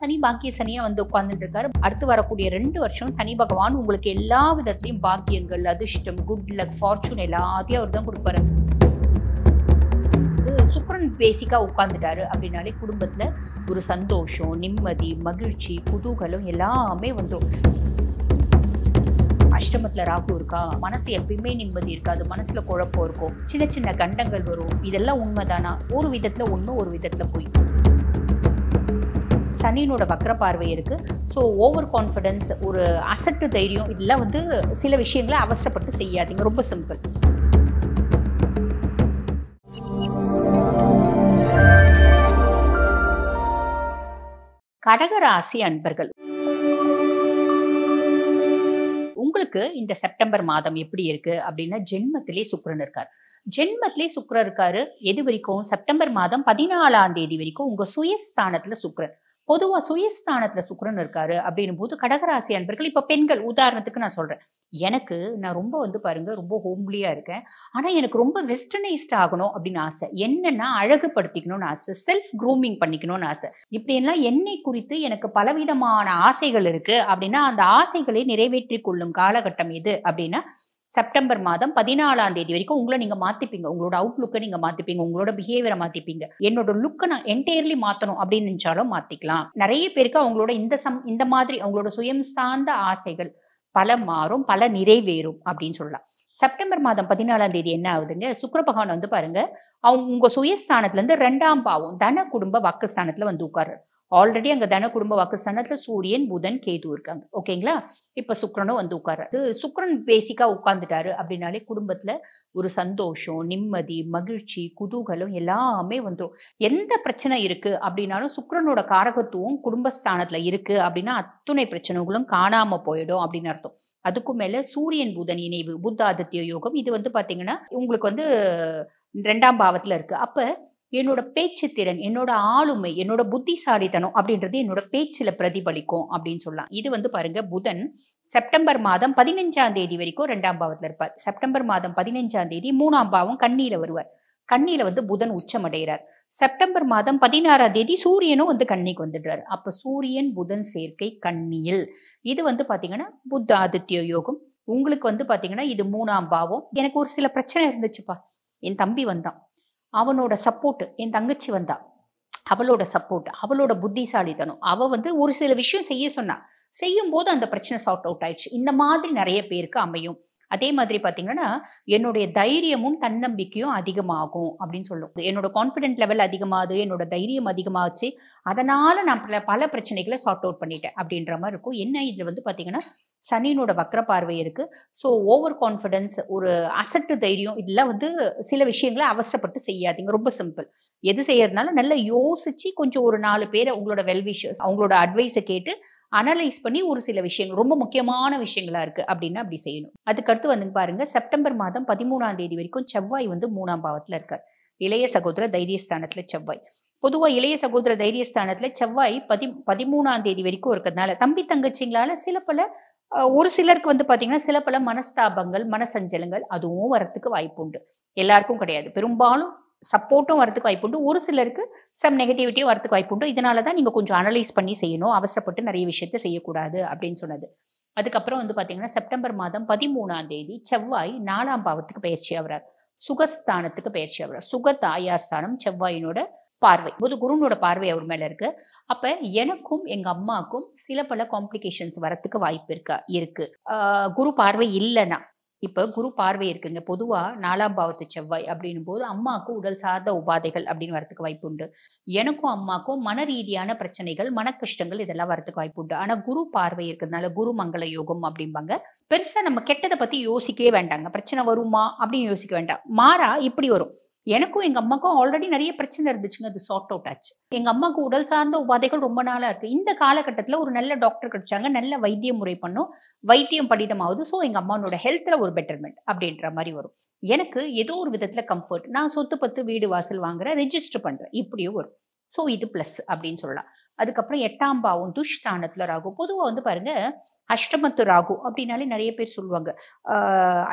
சனி பாக்கிய சனியா வந்து உட்கார்ந்துட்டு இருக்காரு. அடுத்து வரக்கூடிய 2 வருஷம் சனி பகவான் உங்களுக்கு எல்லா விதத்திலையும் பாக்கியங்கள், அதிர்ஷ்டம், குட் லக், ஃபார்ச்சூன் எல்லாத்தையும் அவர் தான் கொடுப்பாரு. சுக்கிரன் பேசிக்கா உட்கார்ந்துட்டாரு அப்படின்னாலே குடும்பத்துல ஒரு சந்தோஷம், நிம்மதி, மகிழ்ச்சி, குதூகலம் எல்லாமே வந்துடும். அஷ்டமத்துல ராகு இருக்கா, மனசு எப்பயுமே நிம்மதி இருக்காது, மனசுல குழப்பம் இருக்கும், சின்ன சின்ன கண்டங்கள் வரும். இதெல்லாம் உண்மைதானா? ஒரு விதத்துல உண்மை, ஒரு விதத்துல பொய். சனியினோட வக்ர பார்வை இருக்கு. ஸோ ஓவர் கான்ஃபிடன்ஸ், ஒரு அசட்டு தைரியம், இதெல்லாம் வந்து சில விஷயங்களை அவசரப்பட்டு செய்யாதீங்க. ரொம்ப சிம்பிள். கடகராசி அன்பர்கள், உங்களுக்கு இந்த செப்டம்பர் மாதம் எப்படி இருக்கு அப்படின்னா, ஜென்மத்திலே சுக்கிரன் இருக்கார். ஜென்மத்திலே சுக்கிரன் இருக்காரு. எது வரைக்கும்? செப்டம்பர் மாதம் 14ஆம் தேதி வரைக்கும் உங்க சுயஸ்தானத்துல சுக்கிரன். பொதுவா சுயஸ்தானத்துல சுக்கிரன் இருக்காரு அப்படின்னும் போது கடகராசி அன்பர்கள், இப்ப பெண்கள் உதாரணத்துக்கு நான் சொல்றேன். நான் ரொம்ப வந்து பாருங்க, ரொம்ப ஹோம்லியா இருக்கேன். ஆனா எனக்கு ரொம்ப வெஸ்டர்னைஸ்ட் ஆகணும் அப்படின்னு ஆசை. என்னன்னா அழகுபடுத்திக்கணும்னு ஆசை, செல்ஃப் க்ரூமிங் பண்ணிக்கணும்னு ஆசை. இப்படி எல்லாம் என்னை குறித்து எனக்கு பலவிதமான ஆசைகள் இருக்கு அப்படின்னா, அந்த ஆசைகளை நிறைவேற்றிக் கொள்ளும் காலகட்டம் எது அப்படின்னா, செப்டம்பர் மாதம் 14ஆம் தேதி வரைக்கும் உங்களை நீங்க மாத்திப்பீங்க. உங்களோட அவுட்லுக்கை நீங்க மாத்திப்பீங்க, உங்களோட பிஹேவியரை மாத்திப்பீங்க. என்னோட லுக்கை நான் என்டையர்லி மாத்தணும் அப்படின்னு நினைச்சாலும் மாத்திக்கலாம். நிறைய பேருக்கு அவங்களோட இந்த மாதிரி அவங்களோட சுயம் சார்ந்த ஆசைகள் பல மாறும், பல நிறைவேறும் அப்படின்னு சொல்லலாம். செப்டம்பர் மாதம் 14ஆம் தேதி என்ன ஆகுதுங்க? சுக்கிர பகவான் வந்து பாருங்க, அவங்க உங்க சுயஸ்தானத்துல இருந்து 2ஆம் பாவம் தன குடும்ப வாக்குஸ்தானத்துல வந்து உட்கார்றாரு. ஆல்ரெடி அங்க தன குடும்ப வாக்குஸ்தானத்துல சூரியன், புதன், கேது இருக்காங்க. ஓகேங்களா? இப்ப சுக்கிரனும் வந்து உட்கார்றாரு. சுக்கிரன் பேசிக்கா உட்கார்ந்துட்டாரு அப்படின்னாலே குடும்பத்துல ஒரு சந்தோஷம், நிம்மதி, மகிழ்ச்சி, குதூகலம் எல்லாமே வந்துடும். எந்த பிரச்சனை இருக்கு அப்படின்னாலும் சுக்கிரனோட காரகத்துவம் குடும்பஸ்தானத்துல இருக்கு அப்படின்னா அத்துணை பிரச்சனைகளும் காணாம போயிடும் அப்படின்னு அர்த்தம். அதுக்கும் மேல சூரியன் புதன் இணைவு, புத்த ஆதித்ய யோகம், இது வந்து பாத்தீங்கன்னா உங்களுக்கு வந்து 2ஆம் பாவத்துல இருக்கு. அப்ப என்னோட பேச்சு திறன், என்னோட ஆளுமை, என்னோட புத்திசாலித்தனம் அப்படின்றது என்னோட பேச்சுல பிரதிபலிக்கும் அப்படின்னு சொல்லலாம். இது வந்து பாருங்க, புதன் செப்டம்பர் மாதம் 15ஆம் தேதி வரைக்கும் 2ஆம் பாவத்துல இருப்பார். செப்டம்பர் மாதம் 15ஆம் தேதி 3ஆம் பாவம் கன்னியில வருவார். கன்னியில வந்து புதன் உச்சமடைகிறார். செப்டம்பர் மாதம் 16ஆம் தேதி சூரியனும் வந்து கன்னிக்கு வந்துடுறாரு. அப்ப சூரியன் புதன் சேர்க்கை கன்னியில். இது வந்து பாத்தீங்கன்னா புத்த ஆதித்ய யோகம். உங்களுக்கு வந்து பாத்தீங்கன்னா இது 3ஆம் பாவம். எனக்கு ஒரு சில பிரச்சனை இருந்துச்சுப்பா. என் தம்பி வந்தான், அவனோட சப்போர்ட், என் தங்கச்சி வந்தா, அவளோட சப்போர்ட், அவளோட புத்திசாலித்தனம், அவ வந்து ஒரு சில விஷயம் செய்ய சொன்னா, செய்யும் போது அந்த பிரச்சனை சார்ட் அவுட் ஆயிடுச்சு. இந்த மாதிரி நிறைய பேருக்கு அமையும். அதே மாதிரி பாத்தீங்கன்னா என்னுடைய தைரியமும் தன்னம்பிக்கையும் அதிகமாகும் அப்படின்னு சொல்லும். என்னோட கான்ஃபிடென்ட் லெவல் அதிகமாகுது, என்னோட தைரியம் அதிகமாச்சு, அதனால நான் பல பிரச்சனைகளை சார்ட் அவுட் பண்ணிட்டேன் அப்படின்ற மாதிரி இருக்கும். என்ன இதுல வந்து பாத்தீங்கன்னா சனியினோட வக்ர பார்வை இருக்கு. ஸோ ஓவர் கான்ஃபிடன்ஸ், ஒரு அசட்டு தைரியம், இதெல்லாம் வந்து சில விஷயங்களை அவசரப்பட்டு செய்யாதீங்க. ரொம்ப சிம்பிள். எது செய்யறதுனால நல்லா யோசிச்சு கொஞ்சம் ஒரு 4 பேரை உங்களோட வெல்விஷர்ஸ் அவங்களோட அட்வைஸை கேட்டு அனலைஸ் பண்ணி ஒரு சில விஷயங்கள் ரொம்ப முக்கியமான விஷயங்களா இருக்கு அப்படின்னா அப்படி செய்யணும். அதுக்கடுத்து வந்து பாருங்க, செப்டம்பர் மாதம் 13ஆம் தேதி வரைக்கும் செவ்வாய் வந்து 3ஆம் பாவத்துல இருக்கார். இளைய சகோதர தைரியஸ்தானத்துல செவ்வாய். பொதுவா இளைய சகோதர தைரியஸ்தானத்துல செவ்வாய் 13ஆம் தேதி வரைக்கும் இருக்கிறதுனால தம்பி தங்கச்சிங்களால சில பல ஒரு சிலருக்கு வந்து பாத்தீங்கன்னா சில பல மனஸ்தாபங்கள், மனசஞ்சலங்கள் அதுவும் வரத்துக்கு வாய்ப்பு உண்டு. எல்லாருக்கும் கிடையாது, பெரும்பாலும் சப்போர்ட்டும் வரதுக்கு வாய்ப்பு உண்டு. ஒரு சிலருக்கு சம் நெகட்டிவிட்டியும் வரதுக்கு வாய்ப்பு உண்டு. இதனாலதான் நீங்க கொஞ்சம் அனலைஸ் பண்ணி செய்யணும். அவசரப்பட்டு நிறைய விஷயத்த செய்யக்கூடாது அப்படின்னு சொன்னது. அதுக்கப்புறம் வந்து பாத்தீங்கன்னா செப்டம்பர் மாதம் 13ஆம் தேதி செவ்வாய் 4ஆம் பாவத்துக்கு பயிற்சி ஆகிறார். சுகஸ்தானத்துக்கு பயிற்சி ஆகிறார். சுக தாயார் ஸ்தானம் செவ்வாயினோட பார்வை, போது குருனோட பார்வை அவர் மேல இருக்கு. அப்ப எனக்கும் எங்க அம்மாக்கும் சில பல காம்ப்ளிகேஷன்ஸ் வரத்துக்கு வாய்ப்பு இருக்கு. குரு பார்வை இல்லைன்னா, இப்ப குரு பார்வை இருக்குங்க. பொதுவா 4ஆம் பாவத்து செவ்வாய் அப்படின்னும் போது அம்மாவுக்கு உடல் சார்ந்த உபாதைகள் அப்படின்னு வரத்துக்கு வாய்ப்பு உண்டு. எனக்கும் அம்மாக்கும் மன ரீதியான பிரச்சனைகள், மன கஷ்டங்கள் இதெல்லாம் வரத்துக்கு வாய்ப்பு உண்டு. ஆனா குரு பார்வை இருக்கிறதுனால குரு மங்கள யோகம் அப்படிம்பாங்க. பெருசா நம்ம கெட்டதை பத்தி யோசிக்கவே வேண்டாங்க. பிரச்சனை வருமா அப்படின்னு யோசிக்க வேண்டாம். மாறா இப்படி வரும். எனக்கும் எங்க அம்மாக்கும் ஆல்ரெடி நிறைய பிரச்சனை இருந்துச்சுங்க. அது சார்ட் அவுட் ஆச்சு. எங்க அம்மாவுக்கு உடல் சார்ந்த உபாதைகள் ரொம்ப நாளா இருக்கு. இந்த காலகட்டத்துல ஒரு நல்ல டாக்டர் கிடைச்சாங்க, நல்ல வைத்திய முறை பண்ணும், வைத்தியம் படிதமாகுது. ஸோ எங்க அம்மாவோட ஹெல்த்ல ஒரு பெட்டர்மெண்ட் அப்படின்ற மாதிரி வரும். எனக்கு ஏதோ ஒரு விதத்துல கம்ஃபர்ட், நான் சொத்து பத்து வீடு வாசல் வாங்குறேன், ரெஜிஸ்டர் பண்றேன், இப்படியும் வரும். ஸோ இது பிளஸ் அப்படின்னு சொல்லலாம். அதுக்கப்புறம் 8ஆம் பாவம் துஷ்ஸ்தானத்துல ராகு. பொதுவா வந்து பாருங்க, அஷ்டமத்து ராகு அப்படின்னாலே நெறைய பேர் சொல்லுவாங்க. ஆ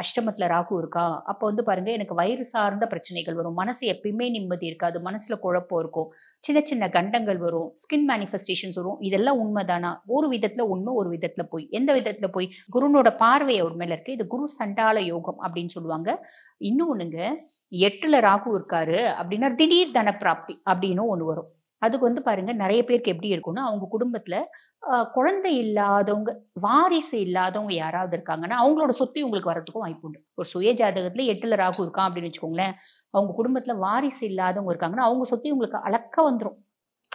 அஷ்டமத்துல ராகு இருக்கா, அப்ப வந்து பாருங்க எனக்கு வயிறு சார்ந்த பிரச்சனைகள் வரும். மனசு எப்பயுமே நிம்மதி இருக்காது. மனசுல குழப்பம் இருக்கும். சின்ன சின்ன கண்டங்கள் வரும். ஸ்கின் மேனிஃபெஸ்டேஷன்ஸ் வரும். இதெல்லாம் உண்மைதானா? ஒரு விதத்துல உண்மை, ஒரு விதத்துல பொய். எந்த விதத்துல பொய்? குருனோட பார்வை அவர் மேல இருக்கு. இது குரு சண்டால யோகம் அப்படின்னு சொல்லுவாங்க. இன்னொன்னுங்க, 8ல ராகு இருக்காரு அப்படின்னா திடீர் தன பிராப்தி அப்படின்னு ஒண்ணு வரும். அதுக்கு வந்து பாருங்க நெறைய பேருக்கு எப்படி இருக்கும்னா, அவங்க குடும்பத்துல குழந்தை இல்லாதவங்க, வாரிசு இல்லாதவங்க யாராவது இருக்காங்கன்னா, அவங்களோட சொத்து இவங்களுக்கு வரதுக்கும் வாய்ப்பு உண்டு. ஒரு சுய ஜாதகத்துல 8ல ராகு இருக்கான் அப்படின்னு வச்சுக்கோங்களேன். அவங்க குடும்பத்துல வாரிசு இல்லாதவங்க இருக்காங்கன்னா, அவங்க சொத்து இவங்களுக்கு அளக்க வந்துரும்.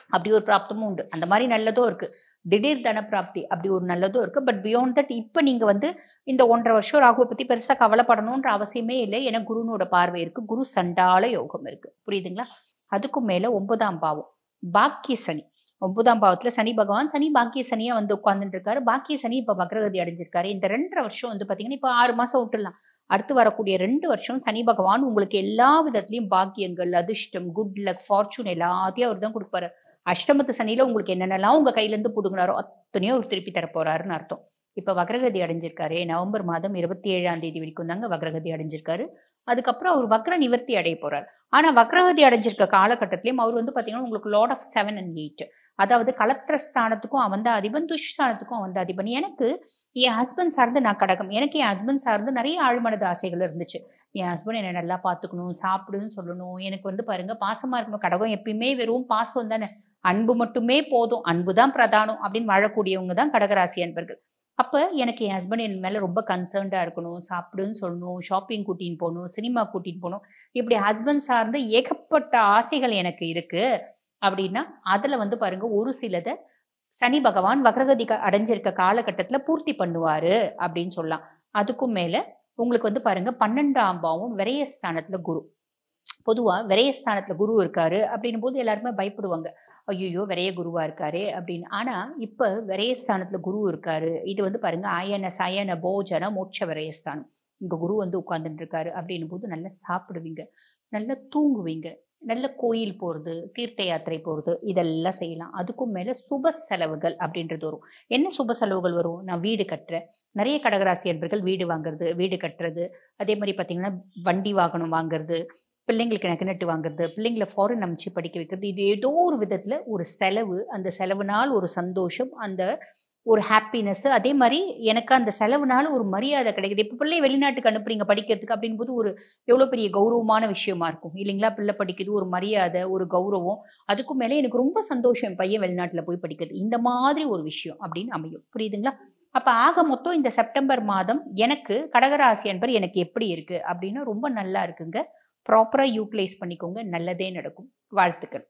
அப்படி ஒரு பிராப்தமும் உண்டு. அந்த மாரி நல்லதும் இருக்கு. திடீர் தன பிராப்தி அப்படி ஒரு நல்லதும் இருக்கு. பட் பியாண்ட் தட் இப்ப நீங்க வந்து இந்த 1½ வருஷம் ராகுவ பத்தி பெருசா கவலைப்படணுன்ற அவசியமே இல்ல. ஏன்னா குருனோட பார்வை இருக்கு. குரு சண்டால யோகம் இருக்கு. புரியுதுங்களா? அதுக்கும் மேல 9ஆம் பாவம். பாக்கிய சனி. 9ஆம் பாவத்துல சனி பகவான், சனி பாக்கிய சனியா வந்து உட்கார்ந்துட்டு இருக்காரு. பாக்கிய சனி இப்ப வக்ரகதி அடைஞ்சிருக்காரு. இந்த 2½ வருஷம் வந்து பாத்தீங்கன்னா, இப்ப 6 மாசம் விட்டுடலாம். அடுத்து வரக்கூடிய 2 வருஷம் சனி பகவான் உங்களுக்கு எல்லா விதத்திலயும் பாக்கியங்கள், அதிர்ஷ்டம், குட் லக், ஃபார்ச்சூன் எல்லாத்தையும் அவர் தான் குடுப்பாரு. அஷ்டமத்து சனியில உங்களுக்கு என்னென்னலாம் உங்க கையில இருந்து புடுங்குனாரோ, அத்தனையும் அவர் திருப்பி தரப்போறாருன்னு அர்த்தம். இப்ப வக்ரகதி அடைஞ்சிருக்காரு. நவம்பர் மாதம் 27ஆம் தேதி வரைக்கும் தாங்க வக்ரகதி அடைஞ்சிருக்காரு. அதுக்கப்புறம் அவர் வக்ர நிவர்த்தி அடைய போறார். ஆனா வக்ரகதி அடைஞ்சிருக்க காலகட்டத்திலயும் அவர் வந்து பாத்தீங்கன்னா, உங்களுக்கு லார்ட் ஆஃப் 7 அண்ட் 8. அதாவது கலத்திர ஸ்தானத்துக்கும் அவன் தான் அதிபன், துஷ்ஸ்தானத்துக்கும் அவன் தான் அதிபன். எனக்கு என் ஹஸ்பண்ட் சார்ந்து நான் கடகம். எனக்கு என் ஹஸ்பண்ட் சார்ந்து நெறைய ஆழ்மனது ஆசைகள் இருந்துச்சு. என் ஹஸ்பண்ட் என்ன நல்லா பாத்துக்கணும், சாப்பிடுன்னு சொல்லணும். எனக்கு வந்து பாருங்க பாசமா இருக்கணும். கடகம் எப்பயுமே வெறும் பாசம் தானே. அன்பு மட்டுமே போதும். அன்பு தான் பிரதானம் அப்படின்னு வாழக்கூடியவங்க தான் கடகராசி அன்பர்கள். அப்ப எனக்கு என் ஹஸ்பண்ட் என் மேல ரொம்ப கன்சர்ன்டா இருக்கணும். சாப்பிடுன்னு சொல்லணும், ஷாப்பிங் கூட்டின்னு போணும், சினிமா கூட்டின்னு போணும். இப்படி ஹஸ்பண்ட் சார்ந்த ஏகப்பட்ட ஆசைகள் எனக்கு இருக்கு. அப்படின்னா, அதுல வந்து பாருங்க ஒரு சிலத சனி பகவான் வக்ரகதி அடைஞ்சிருக்க காலகட்டத்துல பூர்த்தி பண்ணுவாரு அப்படின்னு சொல்லலாம். அதுக்கும் மேல உங்களுக்கு வந்து பாருங்க 12ஆம் பாவம் விரயஸ்தானத்துல குரு. பொதுவா விரயஸ்தானத்துல குரு இருக்காரு அப்படின்னும் போது எல்லாருமே பயப்படுவாங்க. ஐய்யய்யோ! விரய குருவா இருக்காரே அப்படின்னு. ஆனா, இப்ப விரயஸ்தானத்துல குரு இருக்காரு. இது வந்து பாருங்க அயன, சயன, போஜன, மோட்ச விரயஸ்தானம். இங்க குரு வந்து உட்கார்ந்துட்டு இருக்காரு அப்படின்னும்போது நல்லா சாப்பிடுவீங்க. நல்லா தூங்குவீங்க. நல்ல கோயில் போறது, தீர்த்த யாத்திரை போறது இதெல்லாம் செய்யலாம். அதுக்கும் மேல சுப செலவுகள் அப்படின்றது வரும். என்ன சுப செலவுகள் வரும்? நான் வீடு கட்டுறேன். நெறைய கடகராசி அன்பர்கள் வீடு வாங்குறது, வீடு கட்டுறது, அதே மாரி பார்த்தீங்கன்னா, வண்டி வாகனம் வாங்குறது, பிள்ளைங்களுக்கு நகை நட்டு வாங்குறது, பிள்ளைங்கள ஃபாரின் அனுப்பிச்சு படிக்க வைக்கிறது. இது ஏதோ ஒரு விதத்துல ஒரு செலவு. அந்த செலவுனால ஒரு சந்தோஷம், அந்த ஒரு ஹாப்பினஸ். அதே மாரி எனக்கு அந்த செலவுனால ஒரு மரியாதை கிடைக்குது. இப்ப பிள்ளைய வெளிநாட்டுக்கு அனுப்புறீங்க படிக்கிறதுக்கு அப்படிங்கும்போது ஒரு எவ்வளோ பெரிய கௌரவமான விஷயமா இருக்கும். இல்லைங்களா? பிள்ளை படிக்குது, ஒரு மரியாதை, ஒரு கௌரவம். அதுக்கும் மேல எனக்கு ரொம்ப சந்தோஷம் என் பையன் வெளிநாட்டுல போய் படிக்கிறது. இந்த மாதிரி ஒரு விஷயம் அப்படின்னு அமையும். புரியுதுங்களா? அப்ப ஆக மொத்தம் இந்த செப்டம்பர் மாதம் எனக்கு கடகராசி அன்பர் எனக்கு எப்படி இருக்கு? அப்படின்னா ரொம்ப நல்லா இருக்குங்க. ப்ராப்பரா யூட்டிலைஸ் பண்ணிக்கோங்க. நல்லதே நடக்கும். வாழ்த்துக்கள்.